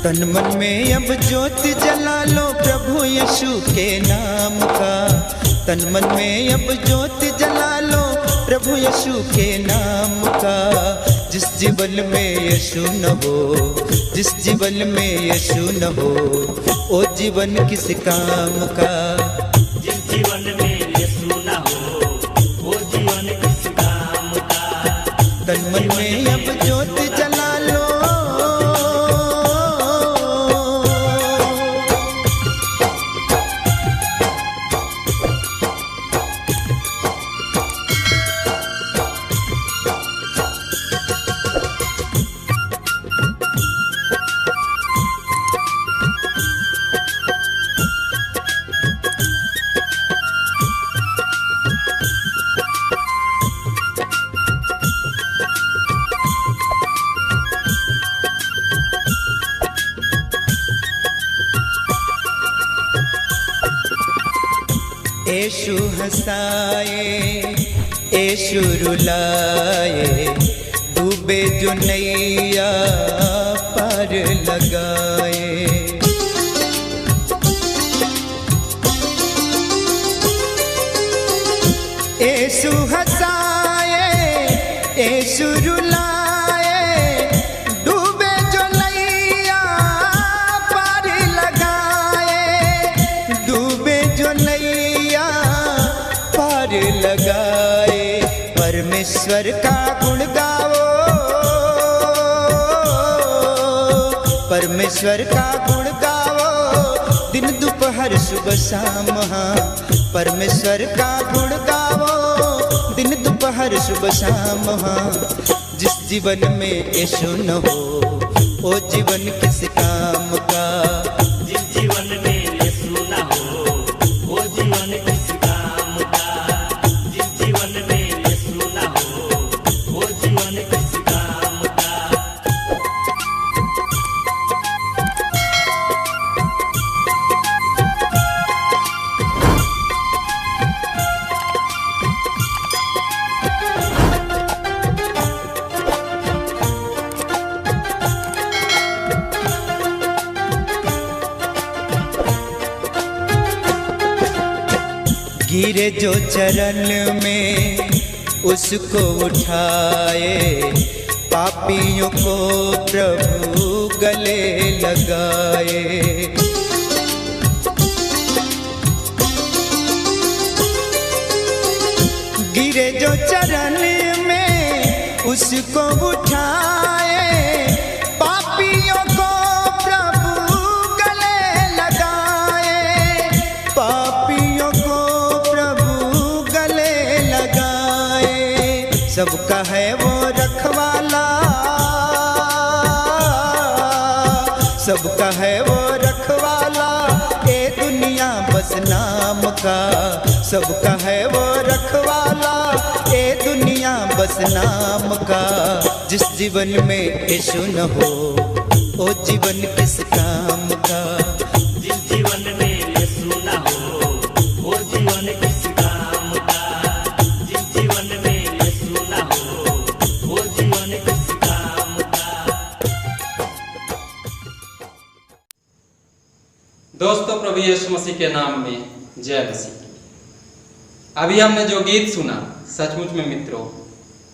तन मन में अब ज्योत जला लो प्रभु यीशु के नाम का। तन मन में अब ज्योत जला लो प्रभु यीशु के नाम का। जिस जीवन में यीशु न हो, जिस जीवन में यीशु न हो, ओ जीवन किस काम का। जिस जीवन में यीशु न हो, वो जीवन किस काम का। तन मन में अब ज्योत जला लो। यीशु हंसाए, यीशु रुलाए, डूबे जो नैया पार लगाए। यीशु हंसाए, यीशु रुलाए, डूबे जो नैया पार लगाए, डूबे जो नैया पार लगाए। परमेश्वर का गुण गाओ, परमेश्वर का गुण गाओ, दिन दोपहर सुबह शाम। हाँ, परमेश्वर का गुण गाओ, दिन दोपहर सुबह शाम। हाँ, जिस जीवन में यीशु न हो, वो जीवन किस काम का। जिस जीवन में यीशु न हो, वो जीवन किस काम का। जिस जीवन में यीशु न हो, वो जीवन किस काम का। गिरे जो चरण में उसको उठाए, पापियों को प्रभु गले लगाए। गिरे जो चरण में उसको उठाए, पापियों को प्रभु गले लगाए, पापियों को प्रभु गले लगाए। सबका है वो रखवाला, सबका है वो रखवाला, ये दुनिया बस नाम का। सबका है वो रखवाला, ये दुनिया बस नाम का। जिस जीवन में यीशु न हो, वो जीवन किस काम का। जिस जीवन में यीशु न हो, वो जीवन किस काम का। जिस जीवन में यीशु न हो, वो जीवन किस काम का। दोस्तों, प्रभु यीशु मसीह के नाम में जय मसीह। अभी हमने जो गीत सुना, सचमुच में मित्रों,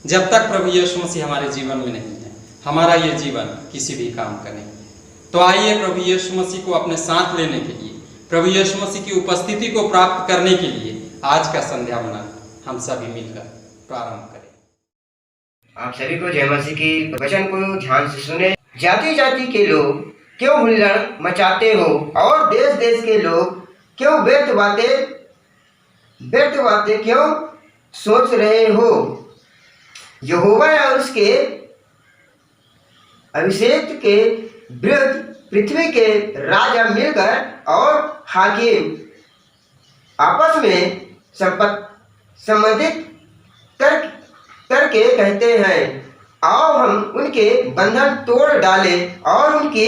जब तक प्रभु यीशु मसीह हमारे जीवन में नहीं है, हमारा ये जीवन किसी भी काम का नहीं है। तो आइए प्रभु यीशु मसीह को अपने साथ लेने के लिए, प्रभु यीशु मसीह की उपस्थिति को प्राप्त करने के लिए आज का संध्या वंदन हम सभी मिलकर प्रारंभ करें। आप सभी को जय मसीह की। वचन को ध्यान से सुने। जाति जाति के लोग क्यों हुल्लड़ मचाते हो, और देश देश के लोग क्यों व्यर्थ बातें क्यों सोच रहे हो। यहोवा और उसके अभिषेक के विरुद्ध पृथ्वी के राजा मिलकर और हाकिम आपस में संबंधित करके कहते हैं, आओ हम उनके बंधन तोड़ डालें और उनकी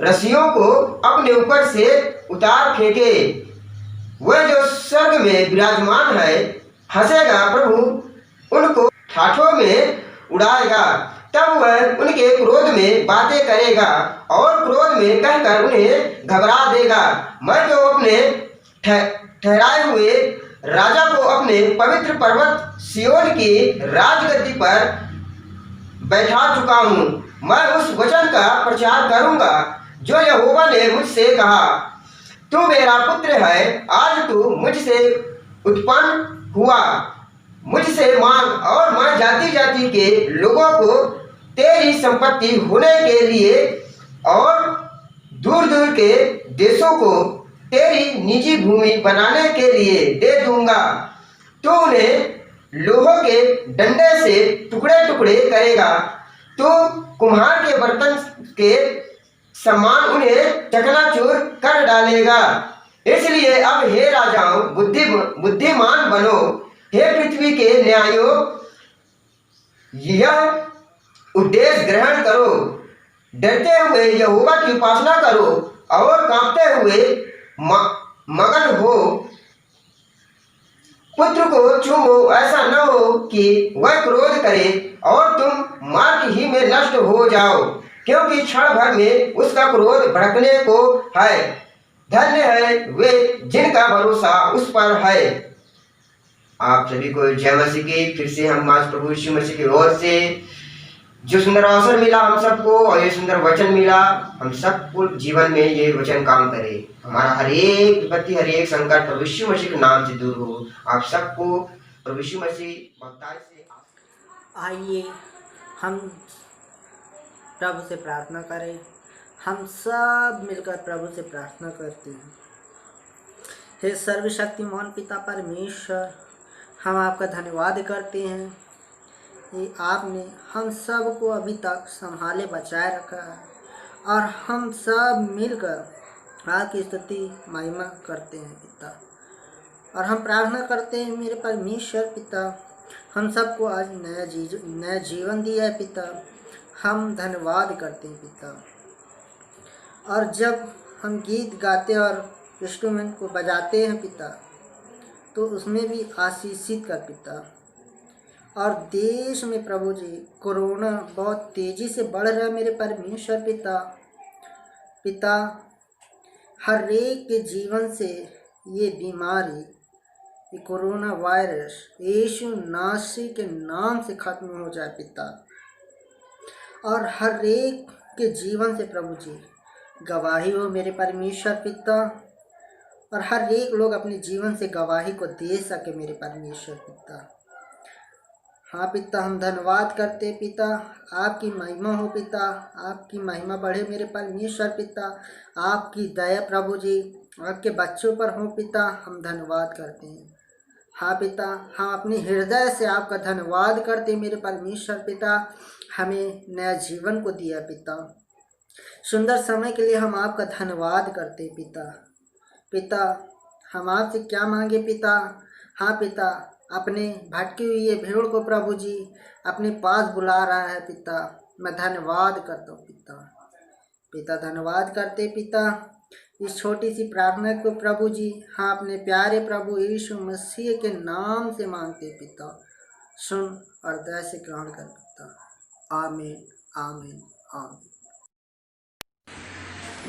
रस्सियों को अपने ऊपर से उतार फेंके। वह जो स्वर्ग में विराजमान है हंसेगा, प्रभु उनको ठाठों में उड़ाएगा। तब वह उनके क्रोध में बातें करेगा और क्रोध में कहकर उन्हें घबरा देगा। मैं तो अपने ठहराए हुए राजा को अपने पवित्र पर्वत सिय्योन की राजगद्दी पर बैठा चुका हूँ। मैं उस वचन का प्रचार करूँगा जो यहोवा ने मुझसे कहा, तू मेरा पुत्र है, आज तू मुझसे उत्पन्न हुआ। मुझसे मांग और मैं जाति जाति के लोगों को तेरी संपत्ति होने के लिए और दूर दूर के देशों को तेरी निजी भूमि बनाने के लिए दे दूंगा। तू उन्हें लोहों के डंडे से टुकड़े टुकड़े करेगा। तू कुम्हार के बर्तन के समान उन्हें चकनाचूर कर डालेगा। इसलिए अब हे राजाओं, बुद्धिमान बनो, हे पृथ्वी के न्यायों, यह उद्देश्य ग्रहण करो। डरते हुए यहोवा की उपासना करो और कांपते हुए मगन हो। पुत्र को चूमो, ऐसा न हो कि वह क्रोध करे और तुम मार्ग ही में नष्ट हो जाओ, क्योंकि क्षण भर में उसका क्रोध भड़कने को है। धन्य है वे जिनका भरोसा उस पर है। आप सभी को जय मसीह की। फिर से हम आज प्रभु यीशु मसीह की ओर से जो सुंदर अवसर मिला हम सबको और ये सुंदर वचन मिला, हम सबको जीवन में ये वचन काम करे। हमारा हर एक विपत्ति, हर एक संकट प्रभु यीशु मसीह के नाम से दूर हो। आप सबको प्रभु यीशु मसीह भक्ताई से आइए हम प्रभु से प्रार्थना करें। हम सब मिलकर प्रभु से प्रार्थना करते हैं। हे सर्वशक्तिमान पिता परमेश्वर, हम आपका धन्यवाद करते हैं कि आपने हम सब को अभी तक संभाले बचाए रखा है और हम सब मिलकर आपकी स्तुति महिमा करते हैं पिता। और हम प्रार्थना करते हैं मेरे परमेश्वर पिता, हम सबको आज नया जीवन दिया है पिता। हम धन्यवाद करते हैं पिता। और जब हम गीत गाते और इंस्ट्रूमेंट को बजाते हैं पिता, तो उसमें भी आशीषित कर पिता। और देश में प्रभु जी कोरोना बहुत तेज़ी से बढ़ रहा है मेरे परमेश्वर पिता। हर एक के जीवन से ये बीमारी, ये कोरोना वायरस यीशु नासरी के नाम से खत्म हो जाए पिता। और हर एक के जीवन से प्रभु जी गवाही हो मेरे परमेश्वर पिता। और हर एक लोग अपने जीवन से गवाही को दे सके मेरे परमेश्वर पिता। हाँ पिता, हम धन्यवाद करते पिता। आपकी महिमा हो पिता, आपकी महिमा बढ़े मेरे परमेश्वर पिता। आपकी दया प्रभु जी आपके बच्चों पर हो पिता, हम धन्यवाद करते हैं। हाँ पिता, हम अपने हृदय से आपका धन्यवाद करते मेरे परमेश्वर पिता। हमें नया जीवन को दिया पिता, सुंदर समय के लिए हम आपका धन्यवाद करते पिता। हम आपसे क्या मांगे पिता। हाँ पिता, अपने भटकी हुई ये भेड़ को प्रभु जी अपने पास बुला रहा है पिता। मैं धन्यवाद करता हूँ पिता। धन्यवाद करते पिता। इस छोटी सी प्रार्थना को प्रभु जी हाँ अपने प्यारे प्रभु यीशु मसीह के नाम से मांगते पिता। सुन और दया से ग्रहण कर पिता। आमीन आमीन आमीन।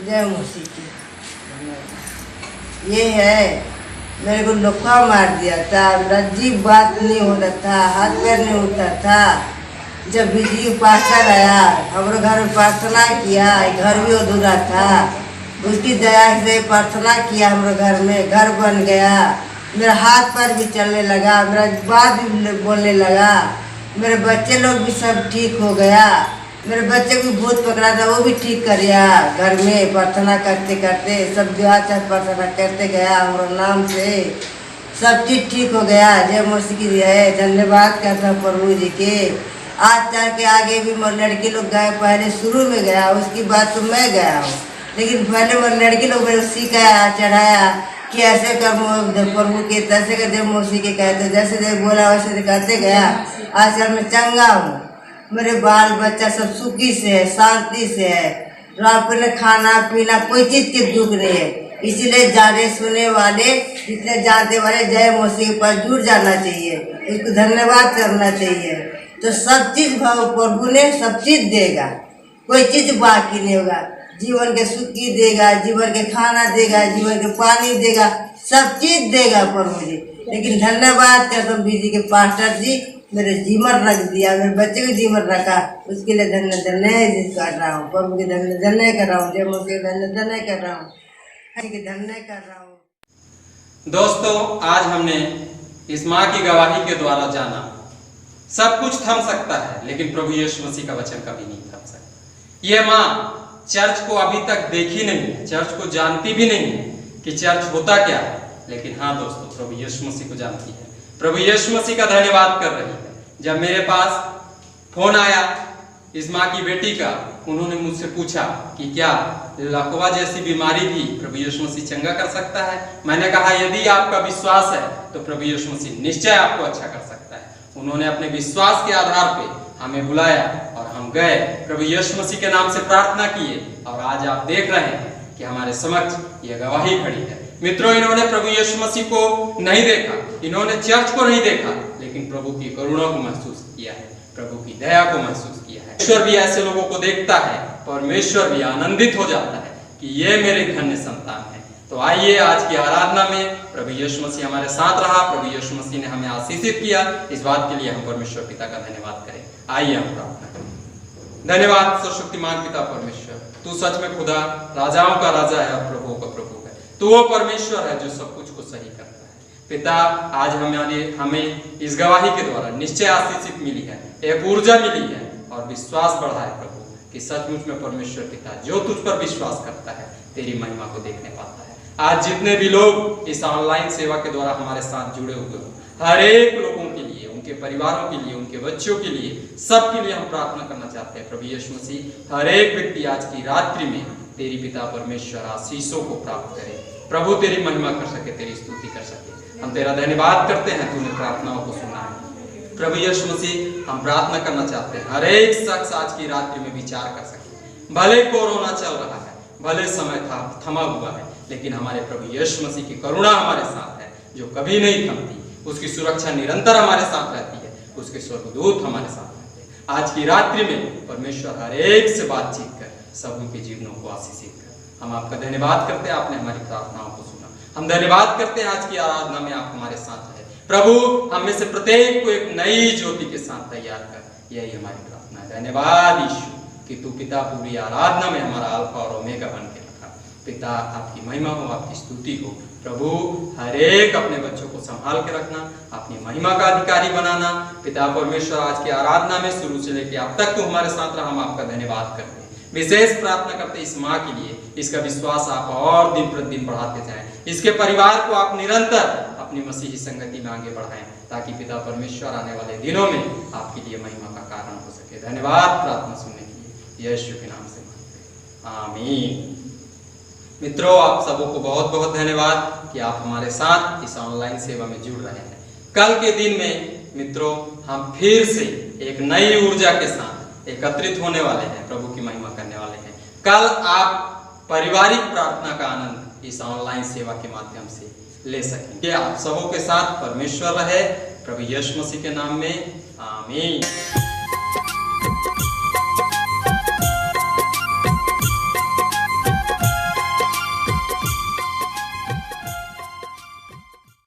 जय मसीह की। ये है, मेरे को लुक्का मार दिया था, अजीब बात नहीं हो रहा था, हाथ पैर नहीं उठता था। जब बिजली पास्टर आया, हमारे घर में प्रार्थना किया, घर भी अधूरा था, उसकी दया से प्रार्थना किया, हमारे घर में घर बन गया। मेरा हाथ पैर भी चलने लगा, मेरा बात भी बोलने लगा, मेरे बच्चे लोग भी सब ठीक हो गया। मेरे बच्चे को भूत पकड़ा था, वो भी ठीक कर दिया। घर में प्रार्थना करते करते सब दुआ चाह प्रार्थना करते गया, हमारे नाम से सब चीज़ ठीक हो गया। जय मसीह की है। धन्यवाद करता हूँ प्रभु जी के। आज चल के आगे भी मेरे लड़के लोग गए, पहले शुरू में गया, उसकी बात तो मैं गया हूँ, लेकिन पहले मेरे लड़के लोग मेरे सिखाया चढ़ाया कि ऐसे कर प्रभु के, तैसे कर देव मसीह के कहते, जैसे देव बोला वैसे करते गया। आजकल मैं चंगा हूँ, मेरे बाल बच्चा सब सुखी से है, शांति से है। रात को खाना पीना कोई चीज़ के दुख नहीं है। इसलिए जाने सुने वाले, जितने जानते वाले जय मसीह पर जुड़ जाना चाहिए, इसको धन्यवाद करना चाहिए। तो सब चीज प्रभु ने सब चीज देगा, कोई चीज बाकी नहीं होगा। जीवन के सुख की देगा, जीवन के खाना देगा, जीवन के पानी देगा, सब चीज देगा प्रभु जी। लेकिन धन्यवाद करता हूँ बीजी के पास्टर जी, मेरे जीवन रख दिया, मेरे बच्चे को जीवन रखा, उसके लिए धन्य कर रहा हूँ। प्रभु के धन्य कर रहा हूँ, जय मुझे धन्य कर रहा हूँ, धन्य कर रहा हूँ। दोस्तों, आज हमने इस माँ की गवाही के द्वारा जाना सब कुछ थम सकता है, लेकिन प्रभु यीशु मसीह का वचन कभी नहीं थम सकता। यह माँ चर्च को अभी तक देखी नहीं है, चर्च को जानती भी नहीं है कि चर्च होता क्या है, लेकिन हाँ दोस्तों, प्रभु यीशु मसीह को जानती है। प्रभु यीशु मसीह का धन्यवाद कर रही है। जब मेरे पास फोन आया इस माँ की बेटी का, उन्होंने मुझसे पूछा कि क्या लकवा जैसी बीमारी भी प्रभु यीशु मसीह चंगा कर सकता है। मैंने कहा यदि आपका विश्वास है तो प्रभु यीशु मसीह निश्चय आपको अच्छा कर सकता है। उन्होंने अपने विश्वास के आधार पे हमें बुलाया और हम गए, प्रभु यीशु मसीह के नाम से प्रार्थना किए, और आज आप देख रहे हैं कि हमारे समक्ष यह गवाही खड़ी है। मित्रों, इन्होंने प्रभु यीशु मसीह को नहीं देखा, इन्होंने चर्च को नहीं देखा, लेकिन प्रभु की करुणा को महसूस किया है, प्रभु की दया को महसूस किया है। ईश्वर भी ऐसे लोगों को देखता है, परमेश्वर भी आनंदित हो जाता है कि ये मेरे धन्य संतान है। तो आइए आज की आराधना में प्रभु यीशु मसीह हमारे साथ रहा, प्रभु यीशु मसीह ने हमें आशीषित किया। इस बात के लिए हम परमेश्वर पिता का धन्यवाद करें। आइए हम प्रार्थना करें। धन्यवाद सर्वशक्तिमान पिता परमेश्वर, तू सच में खुदा राजाओं का राजा है और प्रभुओं का प्रभु है। तू वो परमेश्वर है जो सब कुछ को सही करता है। पिता, आज हमें इस गवाही के द्वारा निश्चय आशीषित मिली है, एक ऊर्जा मिली है और विश्वास बढ़ा है प्रभु कि सचमुच में परमेश्वर पिता जो तुझ पर विश्वास करता है तेरी महिमा को देखने पाता है। आज जितने भी लोग इस ऑनलाइन सेवा के द्वारा हमारे साथ जुड़े हुए हो, हर एक लोगों के लिए, उनके परिवारों के लिए, उनके बच्चों के लिए, सबके लिए हम प्रार्थना करना चाहते हैं। प्रभु यीशु मसीह हर एक व्यक्ति आज की रात्रि में तेरी पिता परमेश्वर आशीषों को प्राप्त करे, प्रभु तेरी महिमा कर सके, तेरी स्तुति कर सके। हम तेरा धन्यवाद करते हैं, तूने प्रार्थनाओं को सुना है। प्रभु यीशु मसीह, हम प्रार्थना करना चाहते हैं हर एक शख्स आज की रात्रि में विचार कर सके। भले कोरोना चल रहा है, भले समय थमा हुआ है, लेकिन हमारे प्रभु यीशु मसीह की करुणा हमारे साथ है जो कभी नहीं थमती, उसकी सुरक्षा निरंतर हमारे साथ रहती है, उसके स्वर्गदूत हमारे साथ रहते हैं। आज की रात्रि में परमेश्वर हर एक से बातचीत कर सब उनके जीवनों को आशीषित कर। हम आपका धन्यवाद करते हैं, आपने हमारी प्रार्थनाओं को सुना। हम धन्यवाद करते हैं आज की आराधना में आप हमारे साथ रहे प्रभु, हम में से प्रत्येक को एक नई ज्योति के साथ तैयार कर, यही हमारी प्रार्थना है। धन्यवाद यीशु कि तू पिता पूरी आराधना में हमारा अल्फा और ओमेगा बन के रखा। पिता, आपकी महिमा हो, आपकी स्तुति हो। प्रभु, हर एक अपने बच्चों को संभाल के रखना, अपनी महिमा का अधिकारी बनाना। पिता परमेश्वर, आज की आराधना में शुरू से लेकर अब तक तू हमारे साथ रहा, हम आपका धन्यवाद करते हैं। विशेष प्रार्थना करते इस माँ के लिए, इसका विश्वास आप और दिन प्रतिदिन बढ़ाते जाएं, इसके परिवार को आप निरंतर अपनी मसीही संगति में आगे बढ़ाएं, ताकि पिता परमेश्वर आने वाले दिनों में आपके लिए महिमा का कारण हो सके। धन्यवाद प्रार्थना सुनने के लिए, यीशु के नाम से मांगते हैं, आमीन। मित्रों, आप सबों को बहुत बहुत धन्यवाद कि आप हमारे साथ इस ऑनलाइन सेवा में जुड़ रहे हैं। कल के दिन में मित्रों हम फिर से एक नई ऊर्जा के साथ एकत्रित होने वाले हैं, प्रभु की महिमा करने वाले हैं। कल आप पारिवारिक प्रार्थना का आनंद इस ऑनलाइन सेवा के माध्यम से ले सकेंगे। आप सबों के साथ परमेश्वर रहे, प्रभु यीशु मसीह के नाम में, आमीन।